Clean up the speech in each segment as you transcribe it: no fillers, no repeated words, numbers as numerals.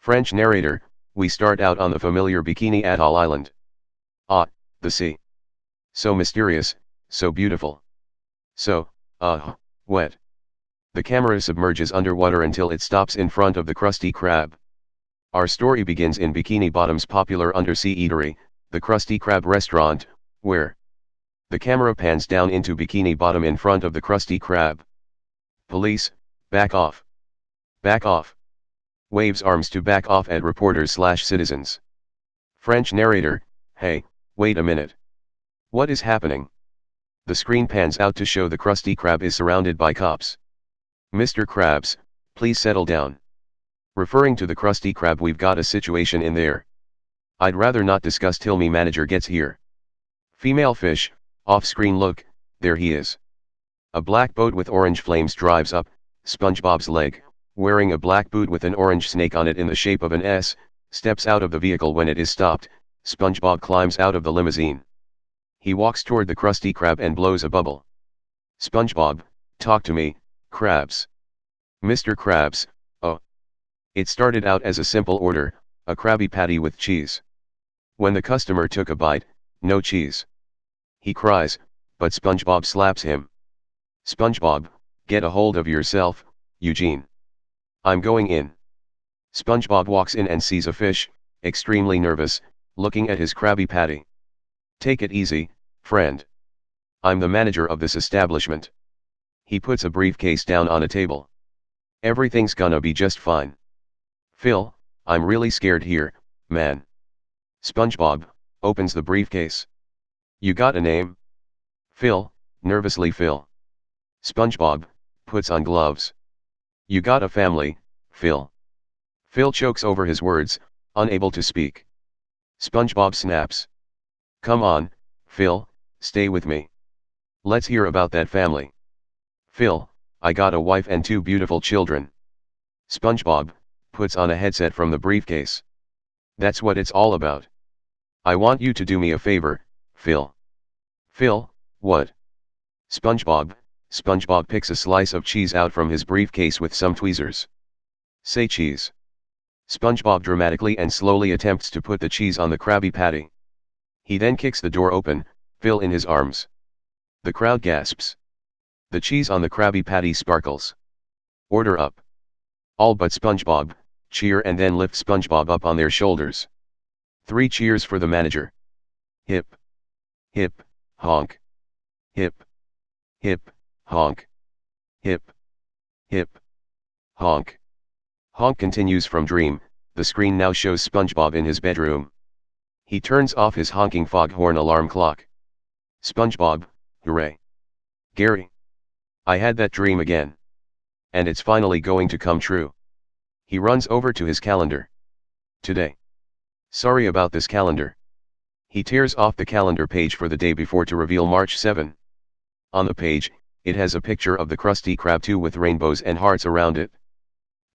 French narrator, we start out on the familiar Bikini Atoll Island. Ah, the sea. So mysterious, so beautiful. So, wet. The camera submerges underwater until it stops in front of the Krusty Krab. Our story begins in Bikini Bottom's popular undersea eatery, the Krusty Krab restaurant, where the camera pans down into Bikini Bottom in front of the Krusty Krab. Police, back off. Back off. Waves arms to back off at reporters/citizens. French narrator, hey, wait a minute. What is happening? The screen pans out to show the Krusty Krab is surrounded by cops. Mr. Krabs, please settle down. Referring to the Krusty Krab, we've got a situation in there. I'd rather not discuss till me manager gets here. Female fish, off-screen look, there he is. A black boat with orange flames drives up, SpongeBob's leg, wearing a black boot with an orange snake on it in the shape of an S, steps out of the vehicle when it is stopped. SpongeBob climbs out of the limousine. He walks toward the Krusty Krab and blows a bubble. SpongeBob, talk to me, Krabs. Mr. Krabs, oh. It started out as a simple order, a Krabby Patty with cheese. When the customer took a bite, no cheese. He cries, but SpongeBob slaps him. SpongeBob, get a hold of yourself, Eugene. I'm going in. SpongeBob walks in and sees a fish, extremely nervous, looking at his Krabby Patty. Take it easy, friend. I'm the manager of this establishment. He puts a briefcase down on a table. Everything's gonna be just fine. Phil, I'm really scared here, man. SpongeBob opens the briefcase. You got a name? Phil, nervously Phil. SpongeBob puts on gloves. You got a family, Phil. Phil chokes over his words, unable to speak. SpongeBob snaps. Come on, Phil, stay with me. Let's hear about that family. Phil, I got a wife and 2 beautiful children. SpongeBob puts on a headset from the briefcase. That's what it's all about. I want you to do me a favor, Phil. Phil, what? SpongeBob picks a slice of cheese out from his briefcase with some tweezers. Say cheese. SpongeBob dramatically and slowly attempts to put the cheese on the Krabby Patty. He then kicks the door open, Phil in his arms. The crowd gasps. The cheese on the Krabby Patty sparkles. Order up. All but SpongeBob cheer and then lift SpongeBob up on their shoulders. 3 cheers for the manager. Hip. Hip, honk. Hip. Hip, honk. Hip. Hip. Honk. Honk continues from Dream. The screen now shows SpongeBob in his bedroom. He turns off his honking foghorn alarm clock. SpongeBob, hooray. Gary. I had that dream again. And it's finally going to come true. He runs over to his calendar. Today. Sorry about this calendar. He tears off the calendar page for the day before to reveal March 7. On the page, it has a picture of the Krusty Krab 2 with rainbows and hearts around it.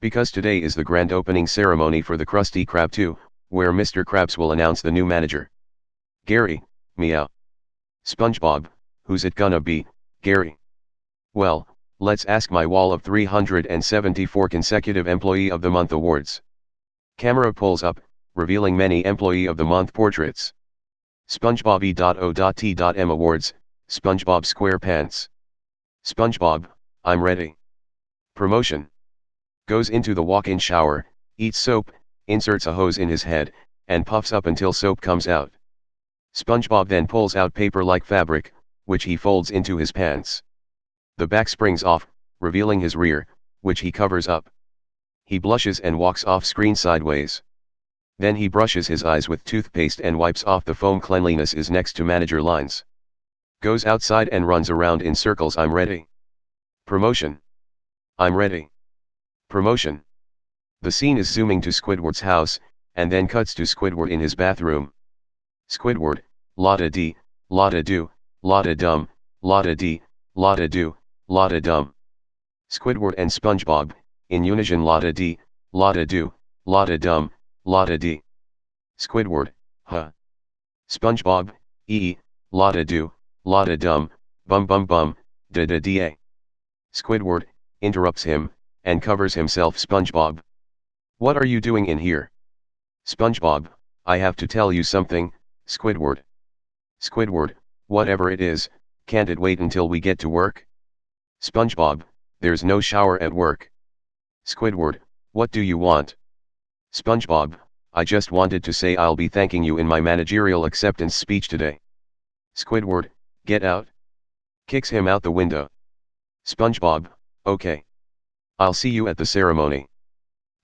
Because today is the grand opening ceremony for the Krusty Krab 2, where Mr. Krabs will announce the new manager. Gary, meow. SpongeBob, who's it gonna be, Gary? Well, let's ask my wall of 374 consecutive Employee of the Month awards. Camera pulls up, revealing many Employee of the Month portraits. SpongeBob E.O.T.M awards, SpongeBob SquarePants. SpongeBob, I'm ready. Promotion. Goes into the walk-in shower, eats soap, inserts a hose in his head, and puffs up until soap comes out. SpongeBob then pulls out paper-like fabric, which he folds into his pants. The back springs off, revealing his rear, which he covers up. He blushes and walks off-screen sideways. Then he brushes his eyes with toothpaste and wipes off the foam. Cleanliness is next to manager lines. Goes outside and runs around in circles. I'm ready. Promotion. I'm ready. Promotion. The scene is zooming to Squidward's house, and then cuts to Squidward in his bathroom. Squidward, la-da-dee, la-da-do, la-da-dum, la-da-dee, la-da-do, la-da-dum. Squidward and SpongeBob, in unison la-da-dee, la-da-do, la-da-dum, la-da-dee. Squidward, huh. SpongeBob, la-da-do, la-da-dum, bum-bum-bum, da-da-dee-a. Squidward interrupts him, and covers himself. SpongeBob. What are you doing in here? SpongeBob, I have to tell you something, Squidward. Squidward, whatever it is, can't it wait until we get to work? SpongeBob, there's no shower at work. Squidward, what do you want? SpongeBob, I just wanted to say I'll be thanking you in my managerial acceptance speech today. Squidward, get out. Kicks him out the window. SpongeBob, okay. I'll see you at the ceremony.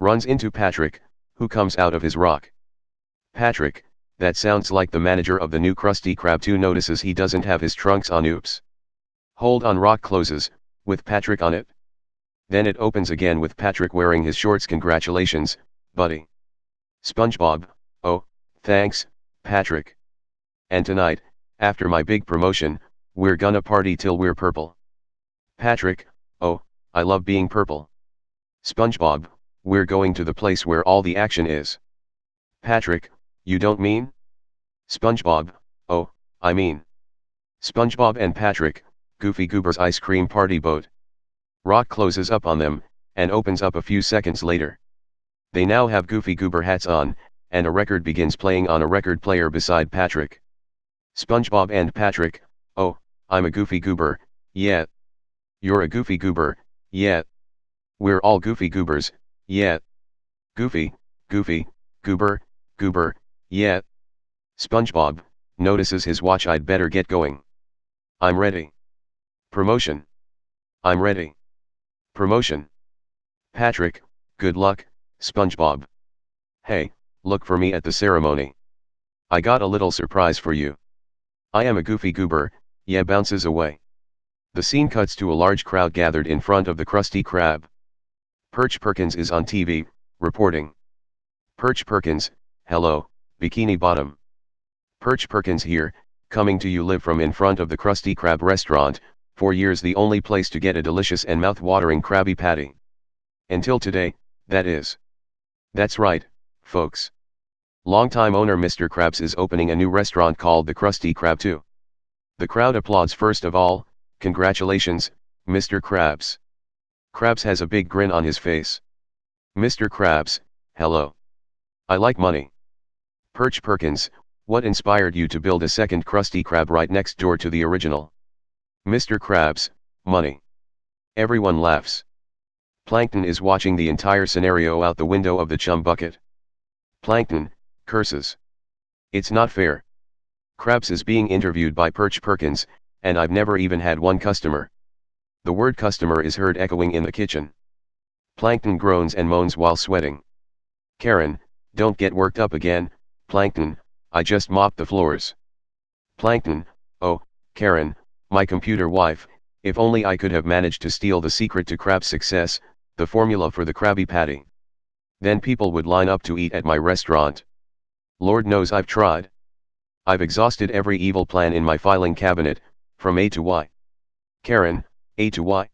Runs into Patrick, who comes out of his rock. Patrick, that sounds like the manager of the new Krusty Krab 2 notices he doesn't have his trunks on. Oops. Hold on, rock closes, with Patrick on it. Then it opens again with Patrick wearing his shorts. Congratulations, buddy. SpongeBob, oh, thanks, Patrick. And tonight, after my big promotion, we're gonna party till we're purple. Patrick, oh, I love being purple. SpongeBob, we're going to the place where all the action is. Patrick, you don't mean? SpongeBob, oh, I mean. SpongeBob and Patrick, Goofy Goober's ice cream party boat. Rock closes up on them, and opens up a few seconds later. They now have Goofy Goober hats on, and a record begins playing on a record player beside Patrick. SpongeBob and Patrick, oh, I'm a Goofy Goober, yeah. You're a Goofy Goober, yeah. We're all Goofy Goobers, yeah. Goofy, Goofy, Goober, Goober, yeah. SpongeBob notices his watch. I'd better get going. I'm ready. Promotion. I'm ready. Promotion. Patrick, good luck, SpongeBob. Hey, look for me at the ceremony. I got a little surprise for you. I am a Goofy Goober, yeah. Bounces away. The scene cuts to a large crowd gathered in front of the Krusty Krab. Perch Perkins is on TV, reporting. Perch Perkins, hello, Bikini Bottom. Perch Perkins here, coming to you live from in front of the Krusty Krab restaurant, for years the only place to get a delicious and mouth-watering Krabby Patty. Until today, that is. That's right, folks. Longtime owner Mr. Krabs is opening a new restaurant called the Krusty Krab 2. The crowd applauds. First of all, congratulations, Mr. Krabs. Krabs has a big grin on his face. Mr. Krabs, hello. I like money. Perch Perkins, what inspired you to build a second Krusty Krab right next door to the original? Mr. Krabs, money. Everyone laughs. Plankton is watching the entire scenario out the window of the chum bucket. Plankton curses. It's not fair. Krabs is being interviewed by Perch Perkins, and I've never even had one customer. The word customer is heard echoing in the kitchen. Plankton groans and moans while sweating. Karen, don't get worked up again, Plankton, I just mopped the floors. Plankton, oh, Karen, my computer wife, if only I could have managed to steal the secret to Krab's success, the formula for the Krabby Patty. Then people would line up to eat at my restaurant. Lord knows I've tried. I've exhausted every evil plan in my filing cabinet, from A to Y. Karen, A to Y.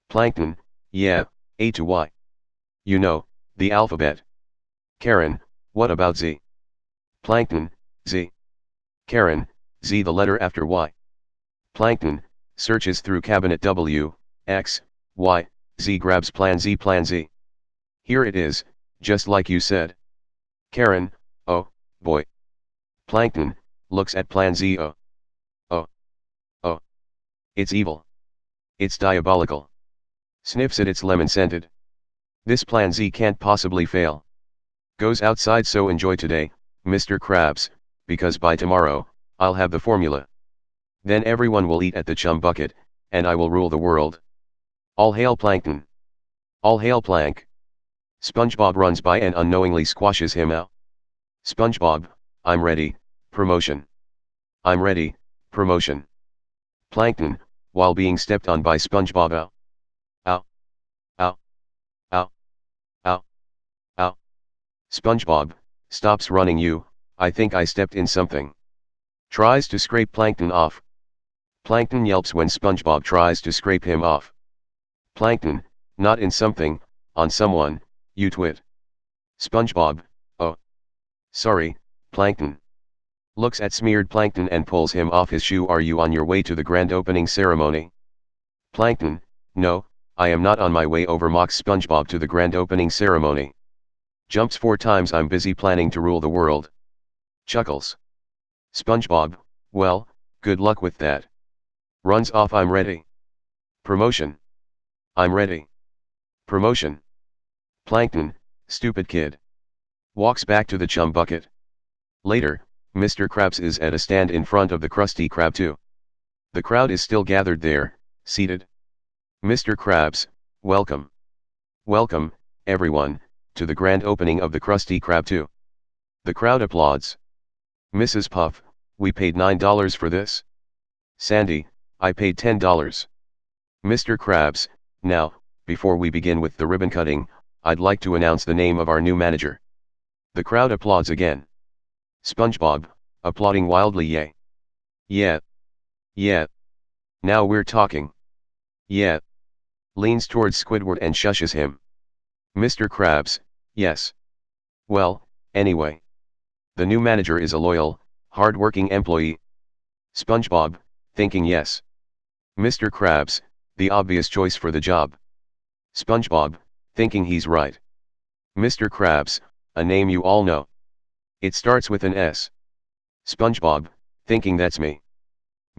Plankton, yeah, A to Y. You know, the alphabet. Karen, what about Z? Plankton, Z. Karen, Z, the letter after Y. Plankton searches through cabinet W, X, Y, Z, grabs Plan Z, Plan Z. Here it is, just like you said. Karen, oh, boy. Plankton looks at Plan Z. Oh. Oh. Oh. It's evil. It's diabolical. Sniffs at its lemon scented. This Plan Z can't possibly fail. Goes outside. So enjoy today, Mr. Krabs, because by tomorrow, I'll have the formula. Then everyone will eat at the chum bucket, and I will rule the world. All hail Plankton. All hail Plank. SpongeBob runs by and unknowingly squashes him out. SpongeBob, I'm ready, promotion. I'm ready, promotion. Plankton, while being stepped on by SpongeBob. Ow. Ow. Ow. Ow. Ow. Ow. SpongeBob, stops running. You, I think I stepped in something. Tries to scrape Plankton off. Plankton yelps when SpongeBob tries to scrape him off. Plankton, not in something, on someone, you twit. SpongeBob, oh. Sorry, Plankton. Looks at smeared Plankton and pulls him off his shoe. Are you on your way to the grand opening ceremony? Plankton, no, I am not on my way over. Mocks SpongeBob to the grand opening ceremony. Jumps 4 times. I'm busy planning to rule the world. Chuckles. Spongebob, well, good luck with that. Runs off. I'm ready. Promotion. I'm ready. Promotion. Plankton, stupid kid. Walks back to the chum bucket. Later, Mr. Krabs is at a stand in front of the Krusty Krab 2. The crowd is still gathered there, seated. Mr. Krabs, welcome. Welcome, everyone, to the grand opening of the Krusty Krab 2. The crowd applauds. Mrs. Puff, we paid $9 for this. Sandy, I paid $10. Mr. Krabs, now, before we begin with the ribbon cutting, I'd like to announce the name of our new manager. The crowd applauds again. Spongebob, applauding wildly. Yay. Yeah. Yeah. Now we're talking. Yeah. Leans towards Squidward and shushes him. Mr. Krabs, yes. Well, anyway. The new manager is a loyal, hard-working employee. Spongebob, thinking yes. Mr. Krabs, the obvious choice for the job. Spongebob, thinking he's right. Mr. Krabs, a name you all know. It starts with an S. Spongebob, thinking that's me.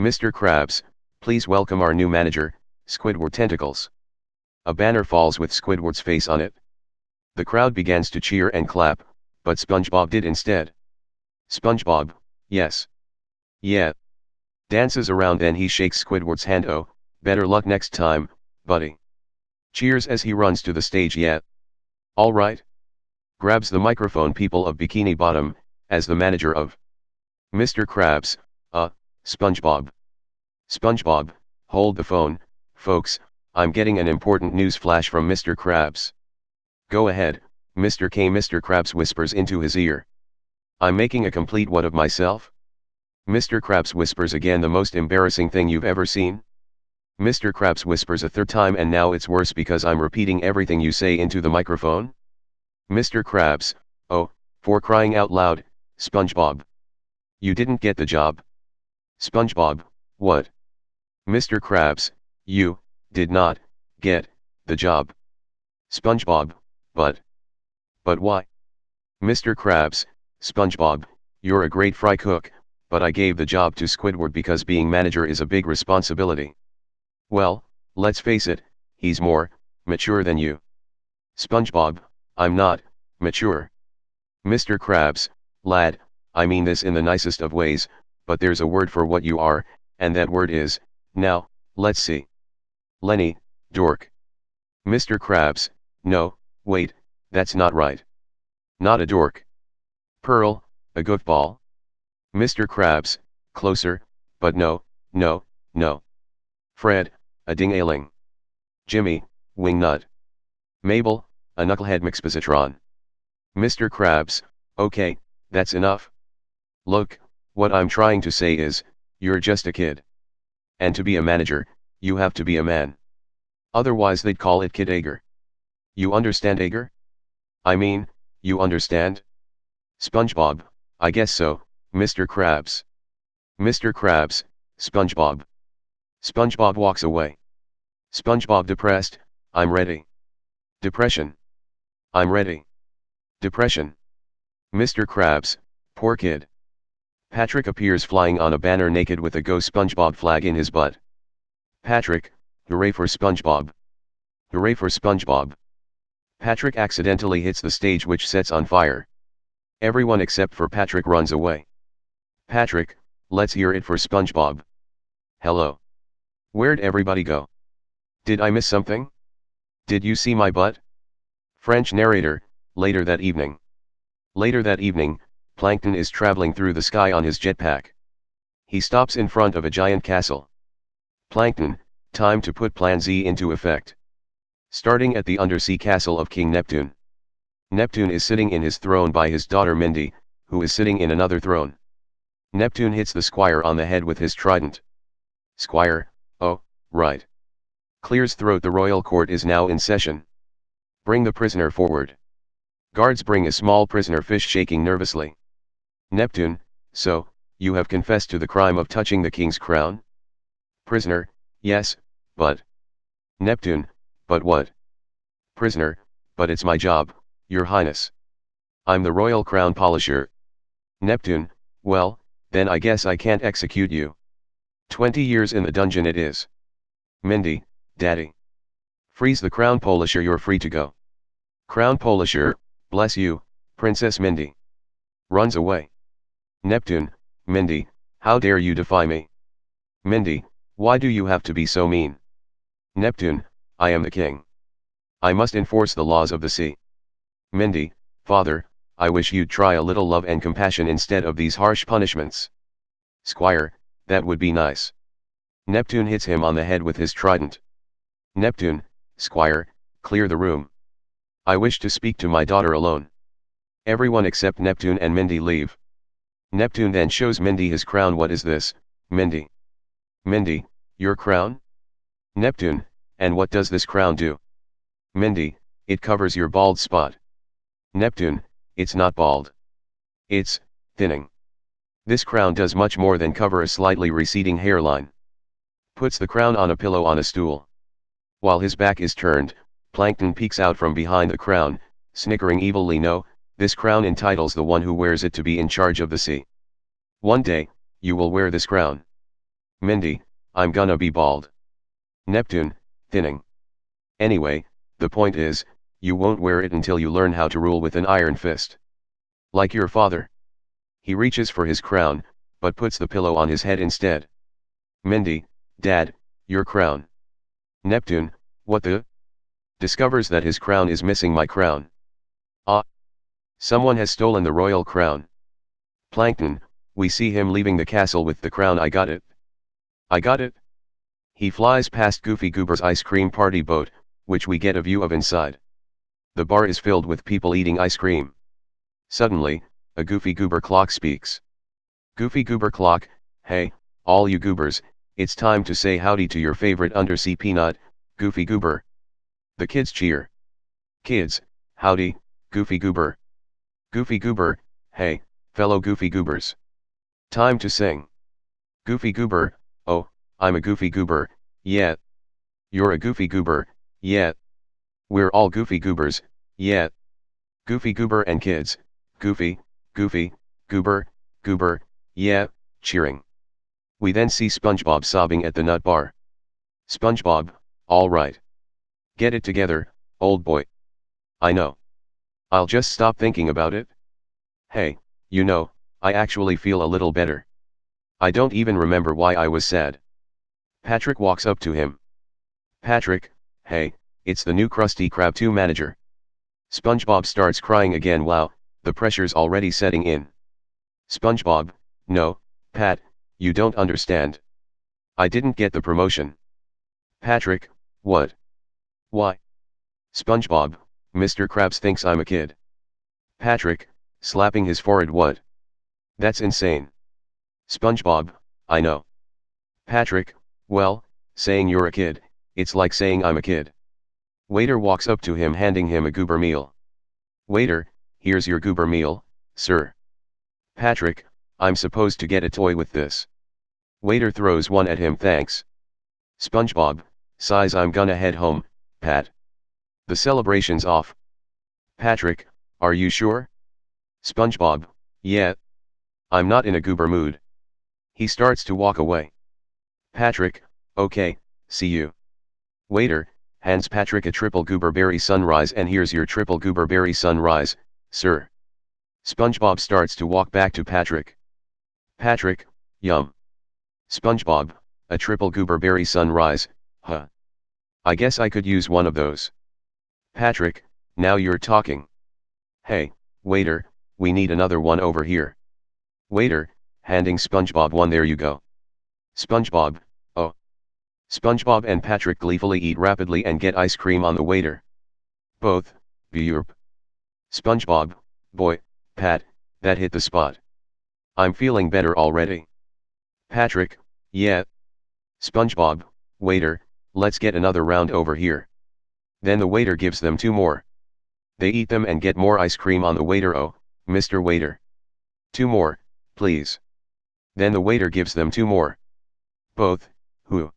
Mr. Krabs, please welcome our new manager, Squidward Tentacles. A banner falls with Squidward's face on it. The crowd begins to cheer and clap, but Spongebob did instead. Spongebob, yes. Yeah. Dances around and he shakes Squidward's hand. Oh, better luck next time, buddy. Cheers as he runs to the stage. Yeah. All right. Grabs the microphone. People of Bikini Bottom, as the manager of Mr. Krabs, SpongeBob. SpongeBob, hold the phone, folks, I'm getting an important news flash from Mr. Krabs. Go ahead, Mr. K. Mr. Krabs whispers into his ear. I'm making a complete what of myself? Mr. Krabs whispers again. The most embarrassing thing you've ever seen? Mr. Krabs whispers a third time. And now it's worse because I'm repeating everything you say into the microphone? Mr. Krabs, oh, for crying out loud, SpongeBob. You didn't get the job. SpongeBob, what? Mr. Krabs, you did not get the job. SpongeBob, but why? Mr. Krabs, SpongeBob, you're a great fry cook, but I gave the job to Squidward because being manager is a big responsibility. Well, let's face it, he's more mature than you. SpongeBob, I'm not mature. Mr. Krabs, lad, I mean this in the nicest of ways, but there's a word for what you are, and that word is, now, let's see. Lenny, dork. Mr. Krabs, no, wait, that's not right. Not a dork. Pearl, a goofball. Mr. Krabs, closer, but no. Fred, a ding-ailing. Jimmy, wingnut. Mabel, a knucklehead mixpositron. Mr. Krabs, okay, that's enough. Look, what I'm trying to say is, you're just a kid. And to be a manager, you have to be a man. Otherwise they'd call it kid ager. You understand ager? I mean, you understand? SpongeBob, I guess so, Mr. Krabs. Mr. Krabs, SpongeBob. SpongeBob walks away. SpongeBob depressed, I'm ready. Depression. I'm ready. Depression. Mr. Krabs, poor kid. Patrick appears flying on a banner naked with a Go SpongeBob flag in his butt. Patrick, hooray for SpongeBob. Hooray for SpongeBob. Patrick accidentally hits the stage, which sets on fire. Everyone except for Patrick runs away. Patrick, let's hear it for SpongeBob. Hello. Where'd everybody go? Did I miss something? Did you see my butt? French narrator, later that evening. Later that evening, Plankton is traveling through the sky on his jetpack. He stops in front of a giant castle. Plankton, time to put Plan Z into effect. Starting at the undersea castle of King Neptune. Neptune is sitting in his throne by his daughter Mindy, who is sitting in another throne. Neptune hits the squire on the head with his trident. Squire, oh, right. Clears throat. The royal court is now in session. Bring the prisoner forward. Guards bring a small prisoner fish shaking nervously. Neptune, so, you have confessed to the crime of touching the king's crown? Prisoner, yes, but. Neptune, but what? Prisoner, but it's my job, your highness. I'm the royal crown polisher. Neptune, well, then I guess I can't execute you. 20 years in the dungeon it is. Mindy, Daddy. Freeze the crown polisher, you're free to go. Crown polisher, bless you, Princess Mindy. Runs away. Neptune, Mindy, how dare you defy me? Mindy, why do you have to be so mean? Neptune, I am the king. I must enforce the laws of the sea. Mindy, Father, I wish you'd try a little love and compassion instead of these harsh punishments. Squire, that would be nice. Neptune hits him on the head with his trident. Neptune, Squire, clear the room. I wish to speak to my daughter alone. Everyone except Neptune and Mindy leave. Neptune then shows Mindy his crown. What is this, Mindy? Mindy, your crown? Neptune, and what does this crown do? Mindy, it covers your bald spot. Neptune, it's not bald. It's thinning. This crown does much more than cover a slightly receding hairline. Puts the crown on a pillow on a stool. While his back is turned, Plankton peeks out from behind the crown, snickering evilly. No, this crown entitles the one who wears it to be in charge of the sea. One day, you will wear this crown. Mindy, I'm gonna be bald. Neptune, thinning. Anyway, the point is, you won't wear it until you learn how to rule with an iron fist. Like your father. He reaches for his crown, but puts the pillow on his head instead. Mindy, Dad, your crown. Neptune, what the? Discovers that his crown is missing. My crown. Ah! Someone has stolen the royal crown. Plankton, we see him leaving the castle with the crown. I got it. I got it. He flies past Goofy Goober's ice cream party boat, which we get a view of inside. The bar is filled with people eating ice cream. Suddenly, a Goofy Goober clock speaks. Goofy Goober clock, hey, all you goobers, it's time to say howdy to your favorite undersea peanut, Goofy Goober. The kids cheer. Kids, howdy, Goofy Goober. Goofy Goober, hey, fellow Goofy Goobers. Time to sing. Goofy Goober, oh, I'm a Goofy Goober, yeah. You're a Goofy Goober, yeah. We're all Goofy Goobers, yeah. Goofy Goober and kids, Goofy, Goofy, Goober, Goober, yeah, cheering. We then see Spongebob sobbing at the nut bar. Spongebob, all right. Get it together, old boy. I know. I'll just stop thinking about it. Hey, you know, I actually feel a little better. I don't even remember why I was sad. Patrick walks up to him. Patrick, hey, it's the new Krusty Krab 2 manager. Spongebob starts crying again. Wow, the pressure's already setting in. Spongebob, no, Pat, you don't understand. I didn't get the promotion. Patrick, what? Why? Spongebob, Mr. Krabs thinks I'm a kid. Patrick, slapping his forehead. What? That's insane. Spongebob, I know. Patrick, well, saying you're a kid, it's like saying I'm a kid. Waiter walks up to him handing him a goober meal. Waiter, here's your goober meal, sir. Patrick, I'm supposed to get a toy with this. Waiter throws one at him. Thanks. Spongebob, sighs. I'm gonna head home, Pat. The celebration's off. Patrick, are you sure? Spongebob, yeah. I'm not in a goober mood. He starts to walk away. Patrick, okay, see you. Waiter, hands Patrick a triple goober berry sunrise. And here's your triple goober berry sunrise, sir. Spongebob starts to walk back to Patrick. Patrick, yum. Spongebob, a triple goober berry sunrise, huh. I guess I could use one of those. Patrick, now you're talking. Hey, waiter, we need another one over here. Waiter, handing Spongebob one. There you go. Spongebob, oh. Spongebob and Patrick gleefully eat rapidly and get ice cream on the waiter. Both, burp. Spongebob, boy, Pat, that hit the spot. I'm feeling better already. Patrick, yeah. Spongebob, waiter, let's get another round over here. Then the waiter gives them 2 more. They eat them and get more ice cream on the waiter. Oh, Mr. Waiter. 2 more, please. Then the waiter gives them 2 more. Both, who?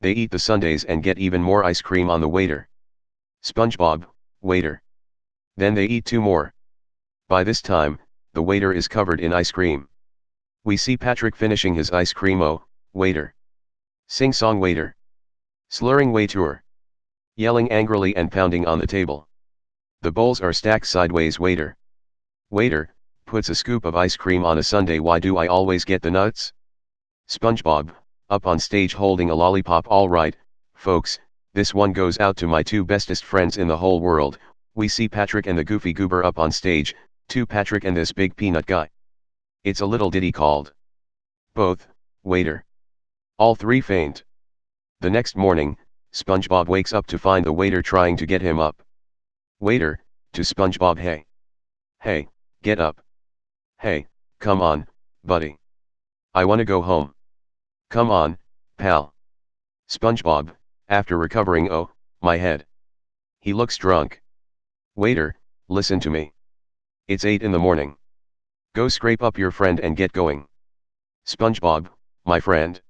They eat the sundaes and get even more ice cream on the waiter. Spongebob, waiter. Then they eat 2 more. By this time, the waiter is covered in ice cream. We see Patrick finishing his ice cream. Oh, waiter. Sing-song waiter. Slurring waiter. Yelling angrily and pounding on the table. The bowls are stacked sideways. Waiter. Waiter, puts a scoop of ice cream on a sundae. Why do I always get the nuts? Spongebob, up on stage holding a lollipop. All right, folks, this one goes out to my two bestest friends in the whole world. We see Patrick and the goofy goober up on stage, to Patrick and this big peanut guy. It's a little ditty called Both, Waiter. All three faint. The next morning, SpongeBob wakes up to find the waiter trying to get him up. Waiter, to SpongeBob. Hey. Hey, get up. Hey, come on, buddy. I wanna go home. Come on, pal. SpongeBob, after recovering. Oh, my head. He looks drunk. Waiter, listen to me. It's 8 in the morning. Go scrape up your friend and get going. SpongeBob, my friend.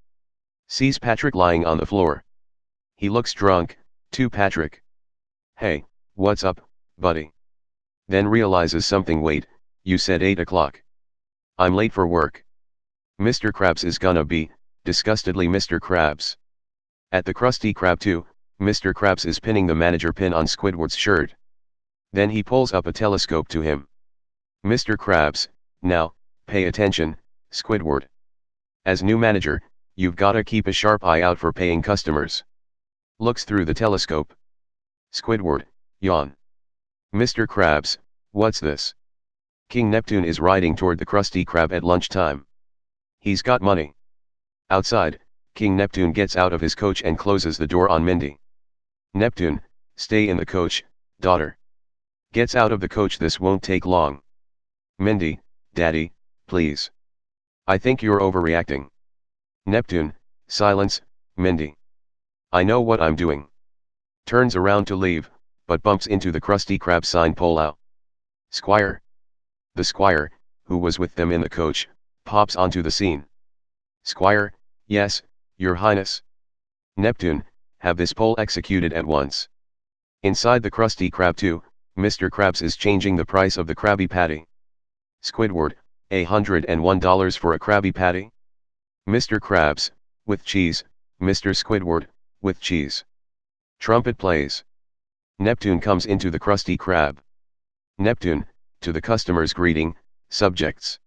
Sees Patrick lying on the floor. He looks drunk, to Patrick. Hey, what's up, buddy? Then realizes something. Wait, you said 8 o'clock. I'm late for work. Mr. Krabs is gonna be, disgustedly. Mr. Krabs. At the Krusty Krab too, Mr. Krabs is pinning the manager pin on Squidward's shirt. Then he pulls up a telescope to him. Mr. Krabs, now, pay attention, Squidward. As new manager, you've gotta keep a sharp eye out for paying customers. Looks through the telescope. Squidward, yawn. Mr. Krabs, what's this? King Neptune is riding toward the Krusty Krab at lunchtime. He's got money. Outside, King Neptune gets out of his coach and closes the door on Mindy. Neptune, stay in the coach, daughter. Gets out of the coach. This won't take long. Mindy, daddy, please. I think you're overreacting. Neptune, silence, Mindy. I know what I'm doing. Turns around to leave, but bumps into the Krusty Krab sign. Pull out. Squire. The squire, who was with them in the coach, pops onto the scene. Squire, yes, your highness. Neptune, have this pole executed at once. Inside the Krusty Krab too, Mr. Krabs is changing the price of the Krabby Patty. Squidward, $101 for a Krabby Patty? Mr. Krabs, with cheese, Mr. Squidward, with cheese. Trumpet plays. Neptune comes into the Krusty Krab. Neptune, to the customer's greeting, subjects.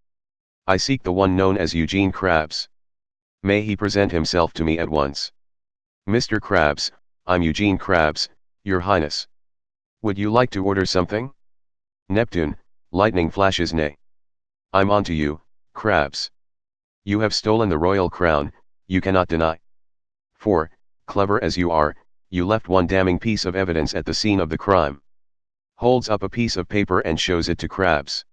I seek the one known as Eugene Krabs. May he present himself to me at once. Mr. Krabs, I'm Eugene Krabs, your highness. Would you like to order something? Neptune, lightning flashes. Nay. I'm on to you, Krabs. You have stolen the royal crown, you cannot deny. For, clever as you are, you left one damning piece of evidence at the scene of the crime. Holds up a piece of paper and shows it to Krabs.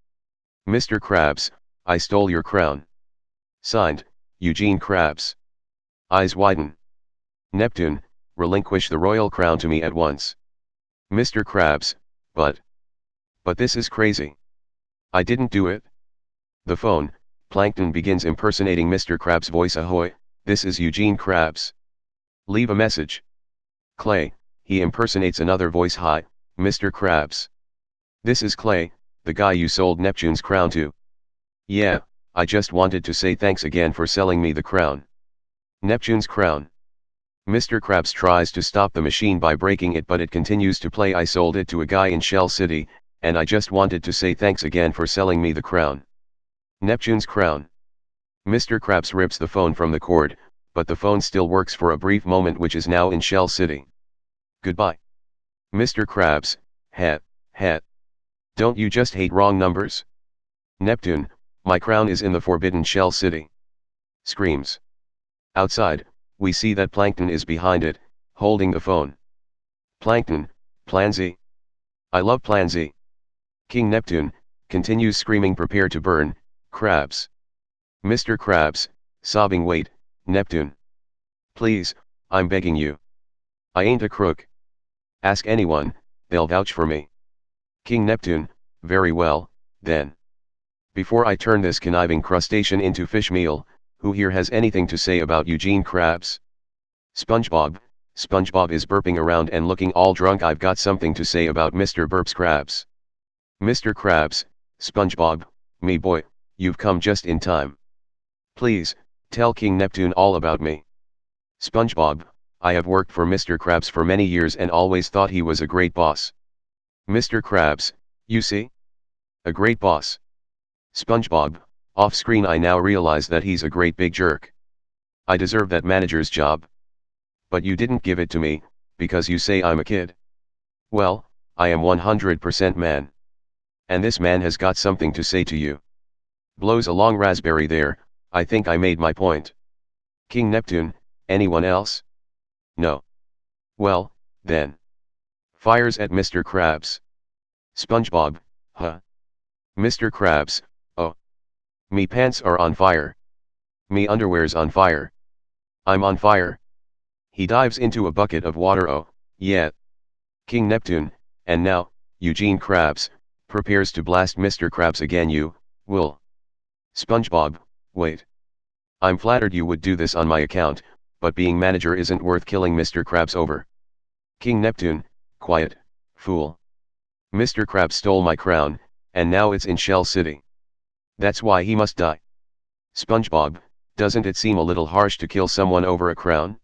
Mr. Krabs, I stole your crown. Signed, Eugene Krabs. Eyes widen. Neptune, relinquish the royal crown to me at once. Mr. Krabs, but this is crazy. I didn't do it. The phone, Plankton begins impersonating Mr. Krabs' voice. Ahoy, this is Eugene Krabs. Leave a message. Clay, he impersonates another voice. Hi, Mr. Krabs. This is Clay, the guy you sold Neptune's crown to. Yeah, I just wanted to say thanks again for selling me the crown. Neptune's crown. Mr. Krabs tries to stop the machine by breaking it, but it continues to play. I sold it to a guy in Shell City, and I just wanted to say thanks again for selling me the crown. Neptune's crown. Mr. Krabs rips the phone from the cord, but the phone still works for a brief moment, which is now in Shell City. Goodbye. Mr. Krabs, hat. Don't you just hate wrong numbers? Neptune, my crown is in the forbidden Shell City. Screams. Outside, we see that Plankton is behind it, holding the phone. Plankton, Plan Z. I love Plan Z. King Neptune, continues screaming. Prepare to burn, Krabs. Mr. Krabs, sobbing. Wait, Neptune. Please, I'm begging you. I ain't a crook. Ask anyone, they'll vouch for me. King Neptune, very well, then. Before I turn this conniving crustacean into fish meal, who here has anything to say about Eugene Krabs? SpongeBob is burping around and looking all drunk. I've got something to say about Mr. Burps Krabs. Mr. Krabs, Spongebob, me boy, you've come just in time. Please, tell King Neptune all about me. Spongebob, I have worked for Mr. Krabs for many years and always thought he was a great boss. Mr. Krabs, you see? A great boss. Spongebob, off screen I now realize that he's a great big jerk. I deserve that manager's job. But you didn't give it to me, because you say I'm a kid. Well, I am 100% man. And this man has got something to say to you. Blows a long raspberry there, I think I made my point. King Neptune, anyone else? No. Well, then. Fires at Mr. Krabs. Spongebob, huh? Mr. Krabs, oh. Me pants are on fire. Me underwear's on fire. I'm on fire. He dives into a bucket of water. Oh, yeah. King Neptune, and now, Eugene Krabs, prepares to blast Mr. Krabs again. You will. Spongebob, wait. I'm flattered you would do this on my account, but being manager isn't worth killing Mr. Krabs over. King Neptune, quiet, fool. Mr. Krabs stole my crown, and now it's in Shell City. That's why he must die. Spongebob, doesn't it seem a little harsh to kill someone over a crown?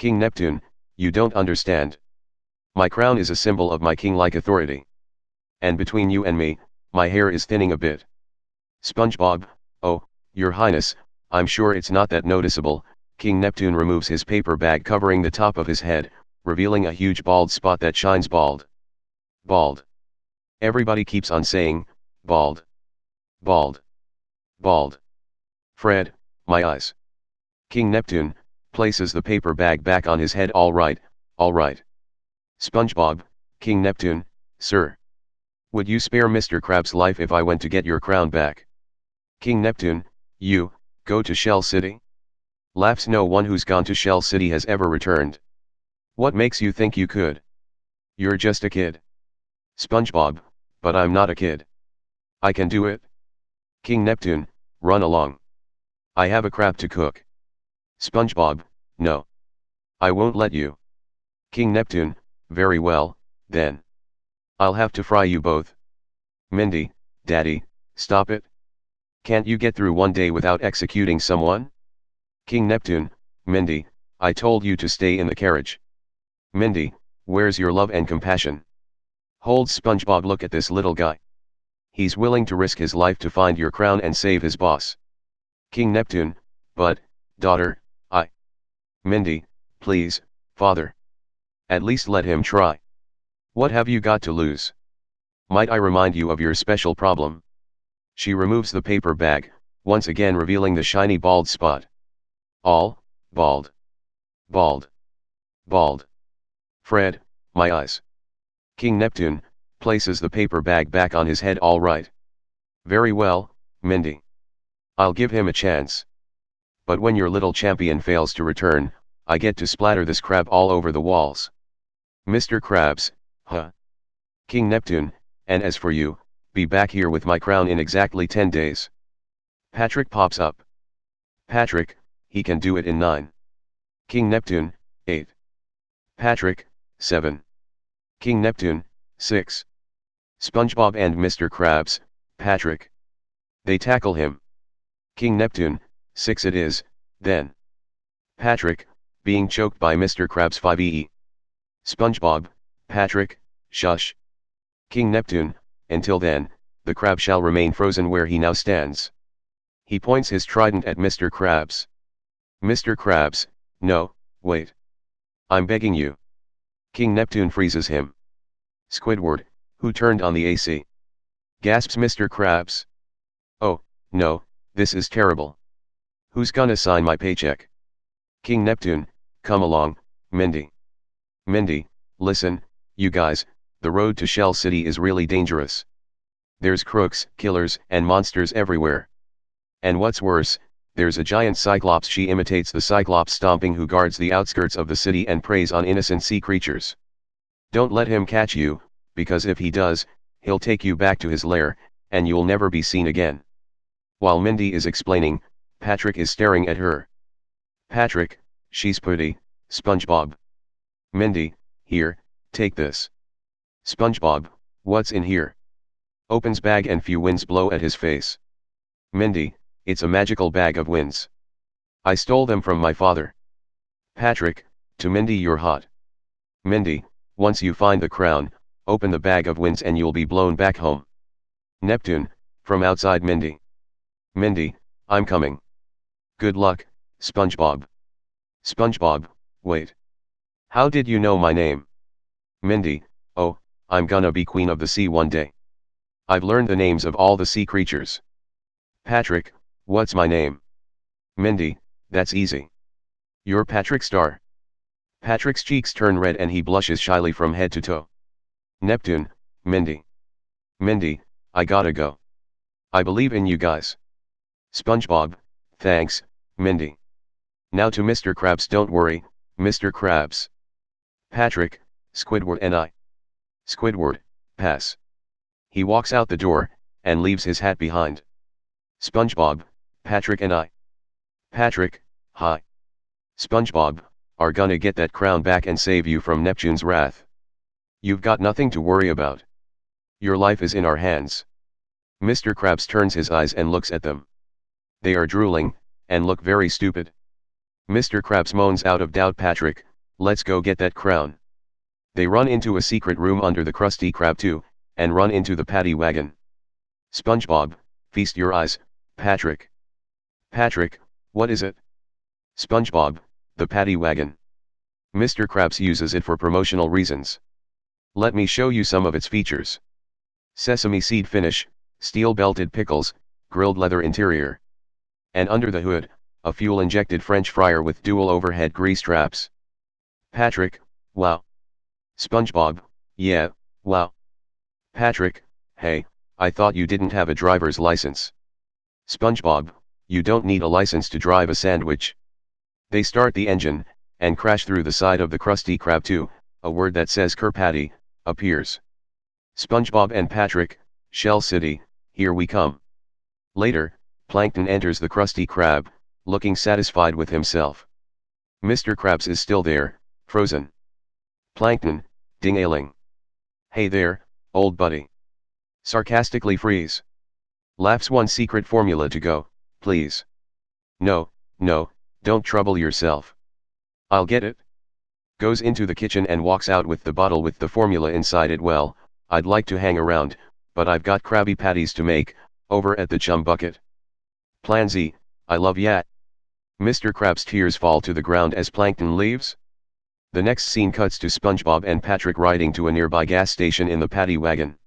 King Neptune, you don't understand. My crown is a symbol of my king-like authority. And between you and me, my hair is thinning a bit. Spongebob, oh, your highness, I'm sure it's not that noticeable. King Neptune removes his paper bag covering the top of his head, revealing a huge bald spot that shines bald. Bald. Everybody keeps on saying, bald. Bald. Bald. Fred, my eyes. King Neptune, places the paper bag back on his head. All right, all right. Spongebob, King Neptune, sir. Would you spare Mr. Krabs' life if I went to get your crown back? King Neptune, you, go to Shell City? Laughs. No one who's gone to Shell City has ever returned. What makes you think you could? You're just a kid. Spongebob, but I'm not a kid. I can do it. King Neptune, run along. I have a crab to cook. Spongebob, no. I won't let you. King Neptune, very well, then. I'll have to fry you both. Mindy, Daddy, stop it. Can't you get through one day without executing someone? King Neptune, Mindy, I told you to stay in the carriage. Mindy, where's your love and compassion? Hold Spongebob, look at this little guy. He's willing to risk his life to find your crown and save his boss. King Neptune, but, daughter, Mindy, please, father. At least let him try. What have you got to lose? Might I remind you of your special problem? She removes the paper bag, once again revealing the shiny bald spot. All, bald. Bald. Bald. Fred, my eyes. King Neptune, places the paper bag back on his head. All right. Very well, Mindy. I'll give him a chance. But when your little champion fails to return, I get to splatter this crab all over the walls. Mr. Krabs, huh? King Neptune, and as for you, be back here with my crown in exactly 10 days. Patrick pops up. Patrick, he can do it in 9. King Neptune, 8. Patrick, 7. King Neptune, 6. Spongebob and Mr. Krabs, Patrick. They tackle him. King Neptune, 6 it is, then. Patrick, being choked by Mr. Krabs 5 Spongebob, Patrick, shush. King Neptune, until then, the crab shall remain frozen where he now stands. He points his trident at Mr. Krabs. Mr. Krabs, no, wait. I'm begging you. King Neptune freezes him. Squidward, who turned on the AC? Gasps Mr. Krabs. Oh, no, this is terrible. Who's gonna sign my paycheck? King Neptune, come along, Mindy. Mindy, listen, you guys, the road to Shell City is really dangerous. There's crooks, killers, and monsters everywhere. And what's worse, there's a giant cyclops. She imitates the cyclops stomping who guards the outskirts of the city and preys on innocent sea creatures. Don't let him catch you, because if he does, he'll take you back to his lair, and you'll never be seen again. While Mindy is explaining, Patrick is staring at her. Patrick, she's pretty, Spongebob. Mindy, here, take this. Spongebob, what's in here? Opens bag and few winds blow at his face. Mindy, it's a magical bag of winds. I stole them from my father. Patrick, to Mindy, you're hot. Mindy, once you find the crown, open the bag of winds and you'll be blown back home. Neptune, from outside Mindy. Mindy, I'm coming. Good luck, Spongebob. Spongebob, wait. How did you know my name? Mindy, oh, I'm gonna be queen of the sea one day. I've learned the names of all the sea creatures. Patrick, what's my name? Mindy, that's easy. You're Patrick Star. Patrick's cheeks turn red and he blushes shyly from head to toe. Neptune, Mindy. Mindy, I gotta go. I believe in you guys. Spongebob, thanks, Mindy. Now to Mr. Krabs, don't worry, Mr. Krabs. Patrick, Squidward and I. Squidward, pass. He walks out the door, and leaves his hat behind. Spongebob, Patrick and I. Patrick, hi. Spongebob, are gonna get that crown back and save you from Neptune's wrath. You've got nothing to worry about. Your life is in our hands. Mr. Krabs turns his eyes and looks at them. They are drooling, and look very stupid. Mr. Krabs moans out of doubt, Patrick, let's go get that crown. They run into a secret room under the Krusty Krab too, and run into the paddy wagon. Spongebob, feast your eyes, Patrick. Patrick, what is it? Spongebob, the paddy wagon. Mr. Krabs uses it for promotional reasons. Let me show you some of its features. Sesame seed finish, steel-belted pickles, grilled leather interior. And under the hood, a fuel-injected French fryer with dual overhead grease traps. Patrick, wow. Spongebob, yeah, wow. Patrick, hey, I thought you didn't have a driver's license. Spongebob, you don't need a license to drive a sandwich. They start the engine, and crash through the side of the Krusty Krab too. A word that says Kerpatty appears. Spongebob and Patrick, Shell City, here we come. Later, Plankton enters the Krusty Krab, looking satisfied with himself. Mr. Krabs is still there, frozen. Plankton, ding-ailing. Hey there, old buddy. Sarcastically freeze. Laughs one secret formula to go, please. No, no, don't trouble yourself. I'll get it. Goes into the kitchen and walks out with the bottle with the formula inside it. Well, I'd like to hang around, but I've got Krabby Patties to make, over at the chum bucket. Plan Z, I love ya. Mr. Krabs' tears fall to the ground as Plankton leaves. The next scene cuts to Spongebob and Patrick riding to a nearby gas station in the paddy wagon.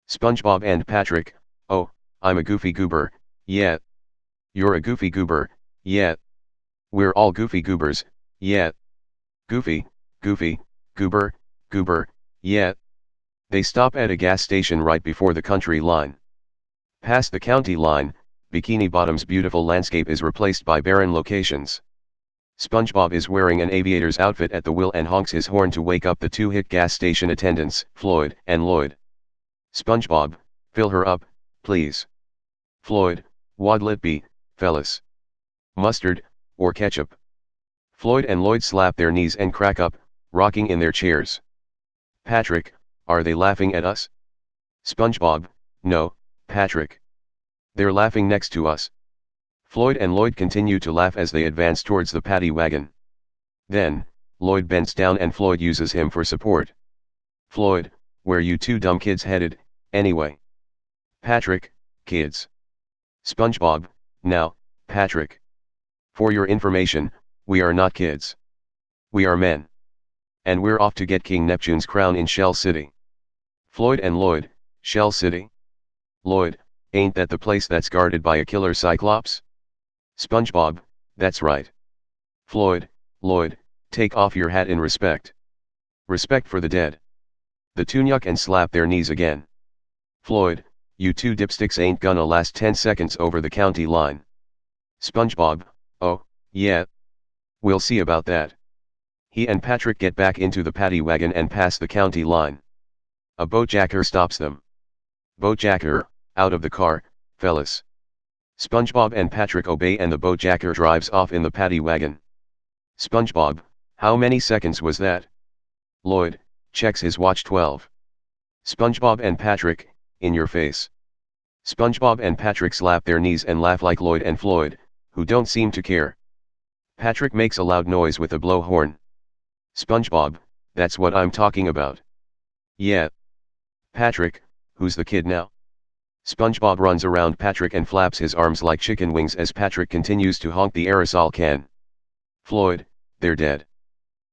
Spongebob and Patrick, oh, I'm a goofy goober, yeah. You're a goofy goober, yeah. We're all goofy goobers, yeah. Goofy, goofy, goober, goober, yeah. They stop at a gas station right before the country line. Past the county line, Bikini Bottom's beautiful landscape is replaced by barren locations. Spongebob is wearing an aviator's outfit at the wheel and honks his horn to wake up the two hit gas station attendants, Floyd and Lloyd. Spongebob, fill her up, please. Floyd, what'll it be, fellas? Mustard, or ketchup? Floyd and Lloyd slap their knees and crack up, rocking in their chairs. Patrick, are they laughing at us? Spongebob, no, Patrick. They're laughing next to us. Floyd and Lloyd continue to laugh as they advance towards the paddy wagon. Then, Lloyd bends down and Floyd uses him for support. Floyd, where you two dumb kids headed, anyway? Patrick, kids. Spongebob, now, Patrick. For your information, we are not kids. We are men. And we're off to get King Neptune's crown in Shell City. Floyd and Lloyd, Shell City? Lloyd, ain't that the place that's guarded by a killer Cyclops? Spongebob, that's right. Floyd, Lloyd, take off your hat in respect. Respect for the dead. The two yuck and slap their knees again. Floyd, you two dipsticks ain't gonna last 10 seconds over the county line. Spongebob, oh, yeah. We'll see about that. He and Patrick get back into the paddy wagon and pass the county line. A boatjacker stops them. Boatjacker, out of the car, fellas. Spongebob and Patrick obey and the boatjacker drives off in the paddy wagon. Spongebob, how many seconds was that? Lloyd, checks his watch. 12. Spongebob and Patrick, in your face. SpongeBob and Patrick slap their knees and laugh like Lloyd and Floyd, who don't seem to care. Patrick makes a loud noise with a blowhorn. SpongeBob, that's what I'm talking about. Yeah. Patrick, who's the kid now? SpongeBob runs around Patrick and flaps his arms like chicken wings as Patrick continues to honk the aerosol can. Floyd, they're dead.